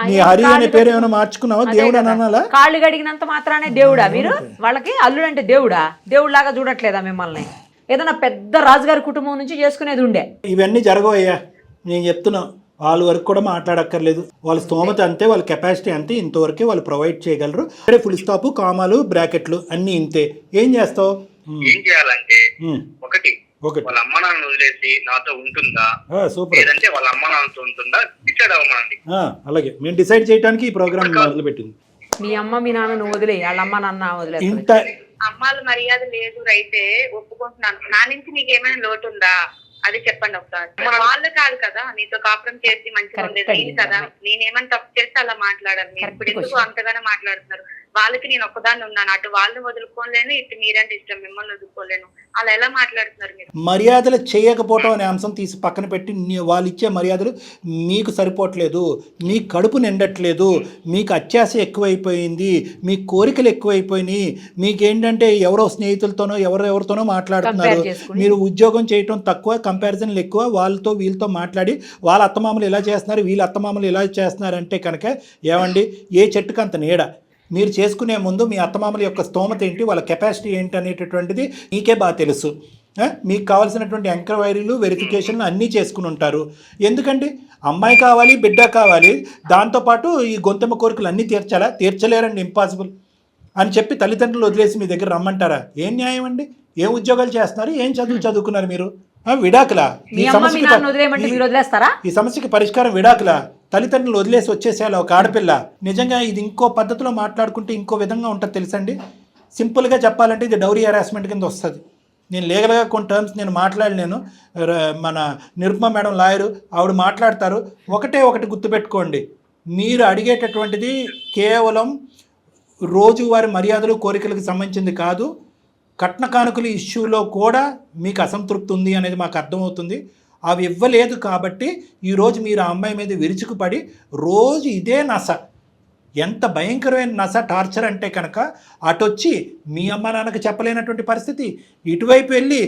నీ హరి అనే పేరు ఏమైనా మార్చుకున్నావా? దేవుడు అని అనాలా? కాళ్ళు గడిగినంత మాత్రానే దేవుడా మీరు? వాళ్ళకి అల్లుడు అంటే దేవుడా? దేవుడిలాగా చూడట్లేదా మిమ్మల్ని? ఏదైనా పెద్ద రాజుగారి కుటుంబం నుంచి చేసుకునేది ఉండే. ఇవన్నీ జరగవయ్యా, నేను చెప్తున్నా. వాళ్ళ వరకు కూడా మాట్లాడక్కర్లేదు. వాళ్ళ స్తోమత అంతే, వాళ్ళ కెపాసిటీ అంతే, ఇంతవరకే వాళ్ళు ప్రొవైడ్ చేయగలరు. సరే, ఫుల్ స్టాప్, కామాలు, బ్రాకెట్లు అన్ని ఇంతే. ఏం చేస్తావు? ఏం చేయాలంటే ఒకటి, వాళ్ళ అమ్మ నాన్న వదిలేసి నాతో ఉంటుందా, లేదంటే వాళ్ళ అమ్మ నాన్నతో ఉంటుందా డిసైడ్ అవ్వమండి. అలాగే మేము డిసైడ్ చేయడానికి ఈ ప్రోగ్రామ్ మొదలు పెట్టింది. మీ అమ్మ మీ నాన్న వదిలే, వాళ్ళ అమ్మ నాన్న వదిలే. అమ్మాల మర్యాద లేదు అయితే ఒప్పుకుంటున్నాను. నా నుంచి నీకేమైనా లోటు ఉందా అది చెప్పండి ఒకసారి. వాళ్ళు కాదు కదా నీతో కాపురం చేసి మంచిగా ఉండేది కదా. నేనేమైనా తప్పు చేస్తే అలా మాట్లాడాలి. మీరు ఇప్పుడు ఎందుకు అంతగానో మాట్లాడుతున్నారు? వాళ్ళకి నేను ఒక్కదాన్ని ఉన్నాను, అటు వాళ్ళని వదులుకోలేను, ఇటు మీరంటే ఇష్టం, మిమ్మల్ని వదులుకోలేను. అలా ఎలా మాట్లాడుతున్నారు మీరు? మర్యాదలు చేయకపోవటం అనే అంశం తీసి పక్కన పెట్టి వాళ్ళు ఇచ్చే మర్యాదలు మీకు సరిపోవట్లేదు, మీ కడుపు నిండట్లేదు, మీకు అత్యాశ ఎక్కువైపోయింది, మీ కోరికలు ఎక్కువైపోయినాయి, మీకేంటంటే ఎవరో స్నేహితులతోనో ఎవరితోనో మాట్లాడుతున్నారు, మీరు ఉద్యోగం చేయటం తక్కువ, కంపారిజన్లు ఎక్కువ, వాళ్ళతో వీళ్ళతో మాట్లాడి వాళ్ళ అత్తమామలు ఇలా చేస్తున్నారు, వీళ్ళ అత్తమామలు ఇలా చేస్తున్నారు అంటే కనుక ఏమండి, ఏ చెట్టుకు అంత నీడ. మీరు చేసుకునే ముందు మీ అత్తమామల యొక్క స్తోమత ఏంటి, వాళ్ళ కెపాసిటీ ఏంటి అనేటటువంటిది మీకే బాగా తెలుసు. మీకు కావాల్సినటువంటి ఎంక్వైరీలు వెరిఫికేషన్లు అన్నీ చేసుకుని ఉంటారు. ఎందుకండి అమ్మాయి కావాలి, బిడ్డ కావాలి, దాంతోపాటు ఈ గొంతెమ్మ కోరికలు అన్నీ తీర్చలేరండి, ఇంపాసిబుల్ అని చెప్పి తల్లిదండ్రులు వదిలేసి మీ దగ్గర రమ్మంటారా? ఏం న్యాయం అండి? ఏం ఉద్యోగాలు చేస్తున్నారు, ఏం చదువుకున్నారు మీరు? విడాకులా? ఈ సమస్యకి పరిష్కారం విడాకులా? తల్లిదండ్రులు వదిలేసి వచ్చేసేయాలి ఒక ఆడపిల్ల? నిజంగా ఇది ఇంకో పద్ధతిలో మాట్లాడుకుంటే ఇంకో విధంగా ఉంటుంది తెలుసండి. సింపుల్గా చెప్పాలంటే ఇది డౌరీ హెరాస్మెంట్ కింద వస్తుంది. నేను లీగల్గా కొన్ని టర్మ్స్ నేను మాట్లాడలేను, మన నిరుపమ మేడం లాయరు ఆవిడ మాట్లాడతారు. ఒకటి గుర్తుపెట్టుకోండి, మీరు అడిగేటటువంటిది కేవలం రోజువారి మర్యాదలు కోరికలకు సంబంధించింది కాదు, కట్న కానుకల ఇష్యూలో కూడా మీకు అసంతృప్తి ఉంది అనేది మాకు అర్థమవుతుంది. అవి ఇవ్వలేదు కాబట్టి ఈరోజు మీరు ఆ అమ్మాయి మీద విరుచుకుపడి రోజు ఇదే నస, ఎంత భయంకరమైన నస, టార్చర్ అంటే కనుక అటొచ్చి మీ అమ్మ నాన్నకి చెప్పలేనటువంటి పరిస్థితి, ఇటువైపు వెళ్ళి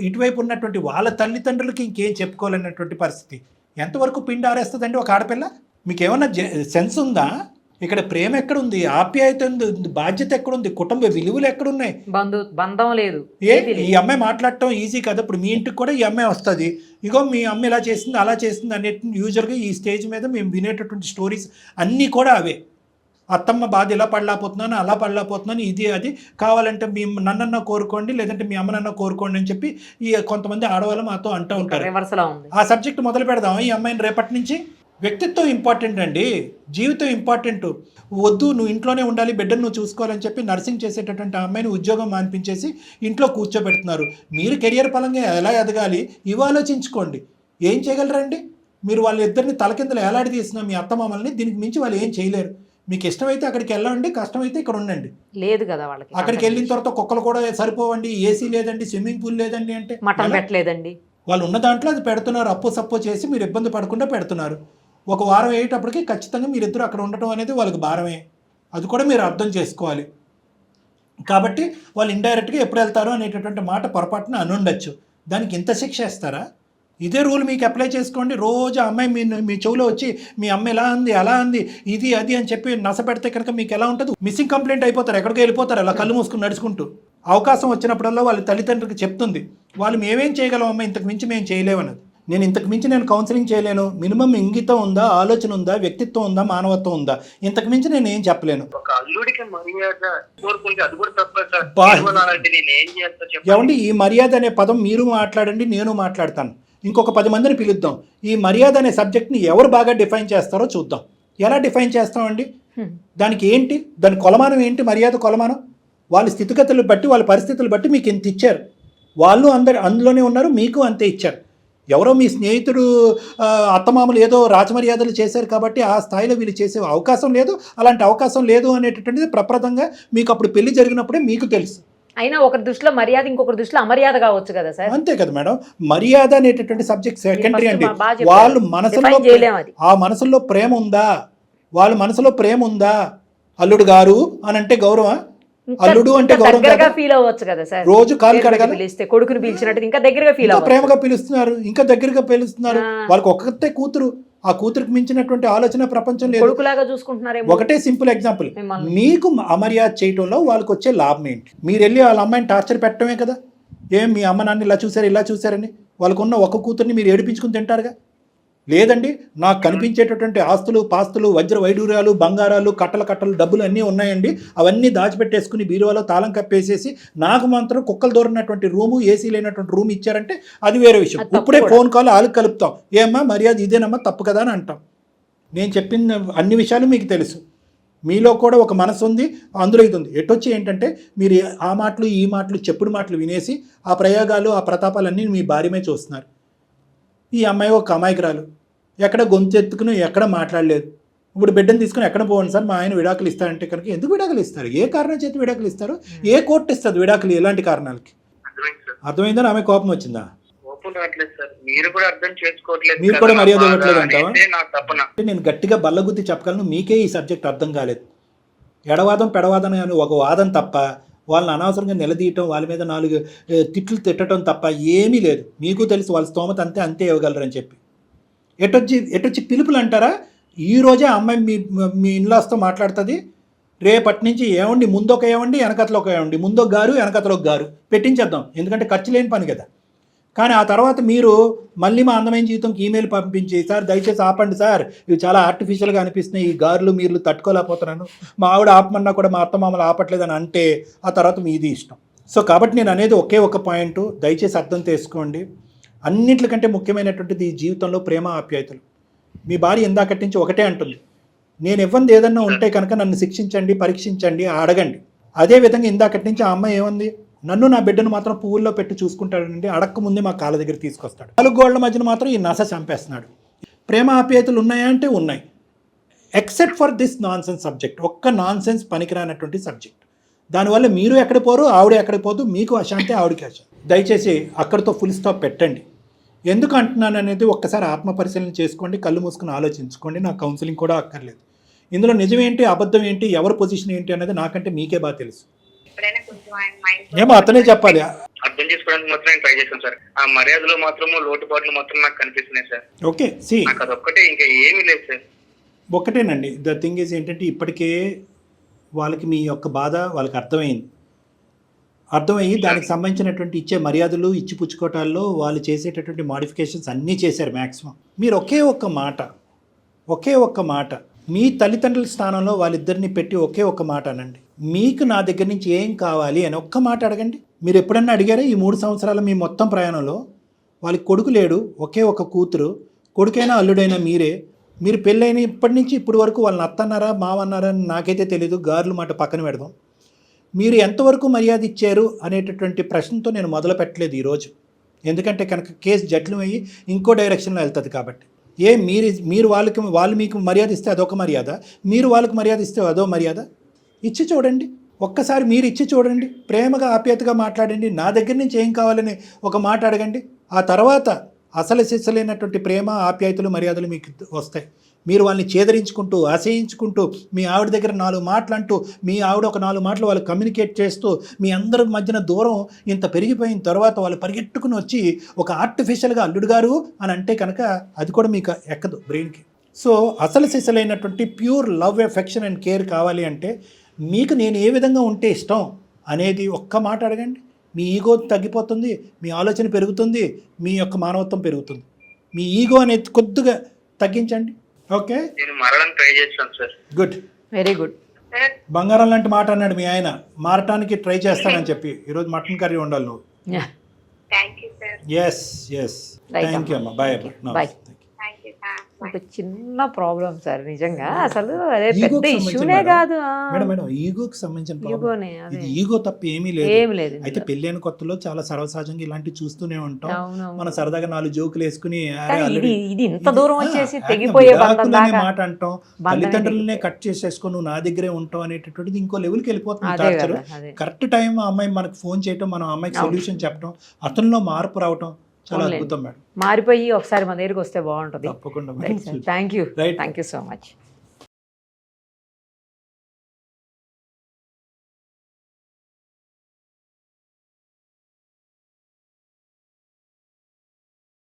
ఇటువైపు ఉన్నటువంటి వాళ్ళ తల్లిదండ్రులకి ఇంకేం చెప్పుకోలేనటువంటి పరిస్థితి. ఎంతవరకు పిండి ఆరేస్తుందండి ఒక ఆడపిల్ల? మీకు ఏమన్నా సెన్స్ ఉందా? ఇక్కడ ప్రేమ ఎక్కడుంది, ఆప్యాయత ఉంది, బాధ్యత ఎక్కడుంది, కుటుంబ విలువలు ఎక్కడున్నాయి? బంధం లేదు. ఈ అమ్మాయి మాట్లాడటం ఈజీ కదా. ఇప్పుడు మీ ఇంటికి కూడా ఈ అమ్మాయి వస్తుంది, ఇగో మీ అమ్మ ఇలా చేసింది అలా చేసింది అనే యూజువల్గా ఈ స్టేజ్ మీద మేము వినేటటువంటి స్టోరీస్ అన్నీ కూడా అవే. అత్తమ్మ బాధ ఇలా పడలేకపోతున్నాను, అలా పడలేకపోతున్నాను, ఇది అది కావాలంటే మీ నన్నన్నా కోరుకోండి, లేదంటే మీ అమ్మనన్నా కోరుకోండి అని చెప్పి ఈ కొంతమంది ఆడవాళ్ళు మాతో అంటూ ఉంటారు. ఆ సబ్జెక్ట్ మొదలు పెడదాం ఈ అమ్మాయిని రేపటి నుంచి. వ్యక్తిత్వం ఇంపార్టెంట్ అండి, జీవితం ఇంపార్టెంట్. వద్దు నువ్వు ఇంట్లోనే ఉండాలి, బిడ్డను నువ్వు చూసుకోవాలని చెప్పి నర్సింగ్ చేసేటటువంటి అమ్మాయిని ఉద్యోగం మానిపించేసి ఇంట్లో కూర్చోబెడుతున్నారు. మీరు కెరియర్ పరంగా ఎలా ఎదగాలి ఇవి ఆలోచించుకోండి. ఏం చేయగలరండి మీరు? వాళ్ళిద్దరిని తలకిందలు ఎలాడి తీసిన మీ అత్తమామల్ని, దీనికి మించి వాళ్ళు ఏం చేయలేరు. మీకు ఇష్టమైతే అక్కడికి వెళ్ళండి, కష్టమైతే ఇక్కడ ఉండండి. లేదు కదా వాళ్ళకి. అక్కడికి వెళ్ళిన తర్వాత కుక్కలు కూడా సరిపోవండి, ఏసీ లేదండి, స్విమ్మింగ్ పూల్ లేదండి అంటే మటన్ పెట్టలేదండి. వాళ్ళు ఉన్న దాంట్లో అది పెడుతున్నారు, అప్పు సప్పు చేసి మీరు ఇబ్బంది పడకుండా పెడుతున్నారు. ఒక వారం అయ్యేటప్పటికి ఖచ్చితంగా మీరిద్దరు అక్కడ ఉండటం అనేది వాళ్ళకి భారమే, అది కూడా మీరు అర్థం చేసుకోవాలి. కాబట్టి వాళ్ళు ఇండైరెక్ట్గా ఎప్పుడు వెళ్తారో అనేటటువంటి మాట పొరపాటున అనుండొచ్చు. దానికి ఇంత శిక్ష ఇస్తారా? ఇదే రూల్ మీకు అప్లై చేసుకోండి. రోజు అమ్మాయి మీ చెవులో వచ్చి మీ అమ్మ ఎలా అంది అలా అంది ఇది అది అని చెప్పి నస పెడితే కనుక మీకు ఎలా ఉంటుంది? మిస్సింగ్ కంప్లైంట్ అయిపోతారు, ఎక్కడికి వెళ్ళిపోతారు అలా కళ్ళు మూసుకుని నడుచుకుంటూ. అవకాశం వచ్చినప్పుడల్లా వాళ్ళ తల్లిదండ్రులకు చెప్తుంది, వాళ్ళు మేమేం చేయగలం అమ్మ, ఇంతకు మించి మేము చేయలేమన్నది. నేను ఇంతకు మించి నేను కౌన్సిలింగ్ చేయలేను. మినిమం ఇంగితం ఉందా, ఆలోచన ఉందా, వ్యక్తిత్వం ఉందా, మానవత్వం ఉందా, ఇంతకు మించి నేను ఏం చెప్పలేను. ఏమండి ఈ మర్యాద అనే పదం మీరు మాట్లాడండి, నేను మాట్లాడతాను, ఇంకొక 10 మందిని పిలుద్దాం. ఈ మర్యాద అనే సబ్జెక్ట్ని ఎవరు బాగా డిఫైన్ చేస్తారో చూద్దాం. ఎలా డిఫైన్ చేస్తామండి? దానికి ఏంటి, దాని కొలమానం ఏంటి? మర్యాద కొలమానం వాళ్ళ స్థితిగతులు బట్టి, వాళ్ళ పరిస్థితులు బట్టి మీకు ఇంత ఇచ్చారు. వాళ్ళు అందులోనే ఉన్నారు, మీకు అంతే ఇచ్చారు. ఎవరో మీ స్నేహితుడు అత్తమామలు ఏదో రాజమర్యాదలు చేశారు కాబట్టి ఆ స్థాయిలో వీళ్ళు చేసే అవకాశం లేదు. అలాంటి అవకాశం లేదు అనేటటువంటిది ప్రప్రదంగా మీకు అప్పుడు పెళ్లి జరిగినప్పుడే మీకు తెలుసు. అయినా ఒకరి దృష్టిలో మర్యాద, ఇంకొకరి దృష్టిలో అమర్యాద కావచ్చు కదా సార్. అంతే కదా మేడం. మర్యాద అనేటటువంటి సబ్జెక్ట్ సెకండరీ అండి. వాళ్ళు మనసులో ఆ మనసులో ప్రేమ ఉందా, వాళ్ళ మనసులో ప్రేమ ఉందా? అల్లుడు గారు అని అంటే గౌరవం, అల్లుడు అంటే గౌరవం ఫీల్ అవ్వచ్చు కదా సార్. రోజు కాలు కడగాలి, పిలిస్తే కొడుకుని పిలిచినట్టు ఇంకా దగ్గరగా ఫీల్ అవ్వచ్చు. ప్రేమగా పిలుస్తున్నారు, ఇంకా దగ్గరగా పిలుస్తున్నారు. వాళ్ళకి ఒక్కతే కూతురు, ఆ కూతురికి మించినటువంటి ఆలోచన ప్రపంచం లేదు. కొడుకులాగా చూసుకుంటున్నారు. ఒకటే సింపుల్ ఎగ్జాంపుల్, మీకు అమర్యాద చేయటంలో వాళ్ళకి వచ్చే లాభం ఏంటి? మీరు వెళ్ళి వాళ్ళ అమ్మాయిని టార్చర్ పెట్టడమే కదా. ఏం మీ అమ్మ నాన్న ఇలా చూసారు ఇలా చూసారని వాళ్ళకున్న ఒక కూతుర్ని మీరు ఏడిపించుకుని తింటారుగా. లేదండి నాకు కనిపించేటటువంటి ఆస్తులు పాస్తులు వజ్ర వైడూర్యాలు బంగారాలు కట్టలు డబ్బులు అన్నీ ఉన్నాయండి, అవన్నీ దాచిపెట్టేసుకుని బీరువాలో తాళం కప్పేసేసి నాకు మాత్రం కుక్కలు దూరినటువంటి రూము, ఏసీ లేనటువంటి రూమ్ ఇచ్చారంటే అది వేరే విషయం. ఇప్పుడే ఫోన్ కాల్ వాళ్ళకి కలుపుతాం, ఏమ్మా మర్యాద ఇదేనమ్మా తప్పు కదా అని అంటాం. నేను చెప్పిన అన్ని విషయాలు మీకు తెలుసు. మీలో కూడా ఒక మనసు ఉంది, అందులో ఇది ఉంది. ఎటొచ్చి ఏంటంటే మీరు ఆ మాటలు ఈ మాటలు చెప్పుడు మాటలు వినేసి ఆ ప్రయోగాలు ఆ ప్రతాపాలన్నీ మీ భార్యమే చూస్తున్నారు. ఈ అమ్మాయి ఒక అమాయకురాలు, ఎక్కడ గొంతెత్తుకుని ఎక్కడ మాట్లాడలేదు, ఇప్పుడు బిడ్డను తీసుకుని ఎక్కడ పోవండి సార్, మా ఆయన విడాకులు ఇస్తారంటే కనుక ఎందుకు విడాకులు ఇస్తారు? ఏ కారణం చేతి విడాకులు ఇస్తారు? ఏ కోర్టు ఇస్తుంది విడాకులు ఎలాంటి కారణాలకి? అర్థమైందా? ఆమె కోపం వచ్చిందా? మీరు కూడా అర్థం చేసుకోవట్లేదు, మీరు కూడా మర్యాద ఇవ్వట్లేదు అంటావా? నాకు తప్పన. నేను గట్టిగా బల్లగుద్ది చెప్పగలను, మీకే ఈ సబ్జెక్ట్ అర్థం కాలేదు. ఎడవాదం పెడవాదం అని ఒక వాదం తప్ప, వాళ్ళని అనవసరంగా నిలదీయటం, వాళ్ళ మీద 4 తిట్లు తిట్టడం తప్ప ఏమీ లేదు. మీకు తెలుసు వాళ్ళ స్తోమత అంతే ఇవ్వగలరని చెప్పి. ఎటొచ్చి పిలుపులు అంటారా? ఈరోజే అమ్మాయి మీ ఇన్లాస్తో మాట్లాడుతుంది, రేపటి నుంచి ఏమండి ముందొక ఏమండి వెనకతలో ఒక ఏమండి, ముందొక గారు వెనకతలో ఒక గారు పెట్టించేద్దాం, ఎందుకంటే ఖర్చు లేని పని కదా. కానీ ఆ తర్వాత మీరు మళ్ళీ మా అందమైన జీవితంకి ఈమెయిల్ పంపించి, సార్ దయచేసి ఆపండి సార్, ఇవి చాలా ఆర్టిఫిషియల్గా అనిపిస్తున్నాయి, ఈ గారులు మీరు తట్టుకోలేకపోతున్నాను, మా ఆవిడ ఆపమన్నా కూడా మా అత్త మామలు ఆపట్లేదని అంటే ఆ తర్వాత మీది ఇష్టం. సో కాబట్టి నేను అనేది ఒకే ఒక పాయింట్, దయచేసి అర్థం చేసుకోండి. అన్నింటికంటే ముఖ్యమైనటువంటిది ఈ జీవితంలో ప్రేమ ఆప్యాయతలు. మీ భార్య ఇందాకటి నుంచి ఒకటే అంటుంది, నేను ఇవ్వంది ఏదన్నా ఉంటే కనుక నన్ను శిక్షించండి, పరీక్షించండి, అడగండి. అదేవిధంగా ఇందాకటి నుంచి ఆ అమ్మాయి ఏముంది, నన్ను నా బిడ్డను మాత్రం పువ్వుల్లో పెట్టి చూసుకుంటాడండి, అడక్క ముందే మా కాళ్ళ దగ్గర తీసుకొస్తాడు. 4 గోళ్ల మధ్యన మాత్రం ఈ నస చంపేస్తున్నాడు. ప్రేమ ఆప్యాయతలు ఉన్నాయా అంటే ఉన్నాయి, except for this non sense subject. ఒక్క నాన్ సెన్స్ పనికిరానటువంటి సబ్జెక్ట్. దానివల్ల మీరు ఎక్కడ పోరు, ఆవిడ ఎక్కడ పోదు, మీకు అశాంతి, ఆవిడకి అశాంతి. దయచేసి అక్కడితో ఫుల్ స్టాప్ పెట్టండి. ఎందుకు అంటున్నాను అనేది ఒక్కసారి ఆత్మ పరిశీలన చేసుకోండి, కళ్ళు మూసుకుని ఆలోచించుకోండి. నాకు కౌన్సిలింగ్ కూడా అక్కర్లేదు. ఇందులో నిజం ఏంటి, అబద్ధం ఏంటి, ఎవరి పొజిషన్ ఏంటి అనేది నాకంటే మీకే బాగా తెలుసు. ఏమో అతనే చెప్పాలి. అర్థం చేసుకోవడానికి మాత్రం ట్రై చేస్తాను సార్. ఆ మర్యాదలో మాత్రము లోటుపాట్లు మాత్రం నాకు కనిపిస్తున్నాయి సార్. ఓకే, సి నాకు అదొక్కటే, ఇంకా ఏమీ లేదు సార్. ఒక్కటేనండి. ద థింగ్ ఈజ్ ఏంటంటే ఇప్పటికే వాళ్ళకి మీ యొక్క బాధ వాళ్ళకి అర్థమయ్యి దానికి సంబంధించినటువంటి ఇచ్చే మర్యాదలు, ఇచ్చి పుచ్చుకోవటాల్లో వాళ్ళు చేసేటటువంటి మాడిఫికేషన్స్ అన్నీ చేశారు మ్యాక్సిమం. మీరు ఒకే ఒక్క మాట మీ తల్లిదండ్రుల స్థానంలో వాళ్ళిద్దరిని పెట్టి ఒకే ఒక్క మాట అనండి, మీకు నా దగ్గర నుంచి ఏం కావాలి అని ఒక్క మాట అడగండి. మీరు ఎప్పుడన్నా అడిగారా ఈ 3 సంవత్సరాల మీ మొత్తం ప్రయాణంలో? వాళ్ళకి కొడుకు లేడు, ఒకే ఒక కూతురు, కొడుకైనా అల్లుడైనా మీరే. మీరు పెళ్ళైన ఇప్పటి నుంచి ఇప్పటి వరకు వాళ్ళని అత్తన్నారా మావన్నారా అని నాకైతే తెలీదు, గారులు మాట పక్కన పెడదాం. మీరు ఎంతవరకు మర్యాద ఇచ్చారు అనేటటువంటి ప్రశ్నతో నేను మొదలు పెట్టలేదు ఈరోజు. ఎందుకంటే కనుక కేసు జట్లం అయ్యి ఇంకో డైరెక్షన్లో వెళ్తుంది కాబట్టి. వాళ్ళు మీకు మర్యాద ఇస్తే అదొక మర్యాద, మీరు వాళ్ళకి మర్యాద ఇస్తే అదో మర్యాద. ఇచ్చి చూడండి, ఒక్కసారి మీరు ఇచ్చి చూడండి, ప్రేమగా ఆప్యాయతగా మాట్లాడండి, నా దగ్గర నుంచి ఏం కావాలని ఒక మాట అడగండి. ఆ తర్వాత అసలు సిసలైనటువంటి ప్రేమ ఆప్యాయతలు మర్యాదలు మీకు వస్తాయి. మీరు వాళ్ళని చేదరించుకుంటూ అసహించుకుంటూ మీ ఆవిడ దగ్గర 4 మాటలు అంటూ, మీ ఆవిడ ఒక 4 మాటలు వాళ్ళు కమ్యూనికేట్ చేస్తూ, మీ అందరి మధ్యన దూరం ఇంత పెరిగిపోయిన తర్వాత వాళ్ళు పరిగెట్టుకుని వచ్చి ఒక ఆర్టిఫిషియల్గా అల్లుడు గారు అని అంటే కనుక అది కూడా మీకు ఎక్కదు బ్రెయిన్కి. సో అసలు సిసలైనటువంటి pure love, affection and care కావాలి అంటే మీకు నేను ఏ విధంగా ఉంటే ఇష్టం అనేది ఒక్క మాట అడగండి. మీ ఈగో తగ్గిపోతుంది, మీ ఆలోచన పెరుగుతుంది, మీ యొక్క మానవత్వం పెరుగుతుంది. మీ ఈగో అనేది కొద్దిగా తగ్గించండి. ఓకే, నేను మారడానికి ట్రై చేస్తాను సార్. Good, very good. బంగారం లాంటి మాట అన్నాడు మీ ఆయన, మారటానికి ట్రై చేస్తానని చెప్పి. ఈరోజు మటన్ కర్రీ ఉండాలి నువ్వు. ఎస్ థ్యాంక్ యూ అమ్మా, బాయ్ అమ్మా. బాయ్. ఒక చిన్న ప్రాబ్లం సార్ నిజంగా, అసలు అదే పెద్ద ఇష్యూనే కాదు మేడం. ఈగోకి సంబంధించిన ఈగోనే, ఇది ఈగో తప్ప ఏమీ లేదు. అయితే పెళ్ళైన కొత్తలో చాలా సర్వసహజంగా ఇలాంటివి చూస్తూనే ఉంటాం. మన సరదాగా 4 జోకులు వేసుకుని ఇది ఇంత దూరం వచ్చేసి తెగిపోయే మాట అంటాం, తల్లిదండ్రులనే కట్ చేసేసుకొని నువ్వు నా దగ్గరే ఉంటావు అనేటటువంటిది ఇంకో లెవెల్కి వెళ్ళిపోతుంది. కరెక్ట్ టైం ఆ అమ్మాయి మనకు ఫోన్ చేయటం, మనం అమ్మాయికి సొల్యూషన్ చెప్పడం, అతనిలో మార్పు రావటం చాలా అద్భుతం మేడం. మారిపోయి ఒకసారి మన దగ్గరికి వస్తే బాగుంటుంది. తప్పకుండా. Thank you so much.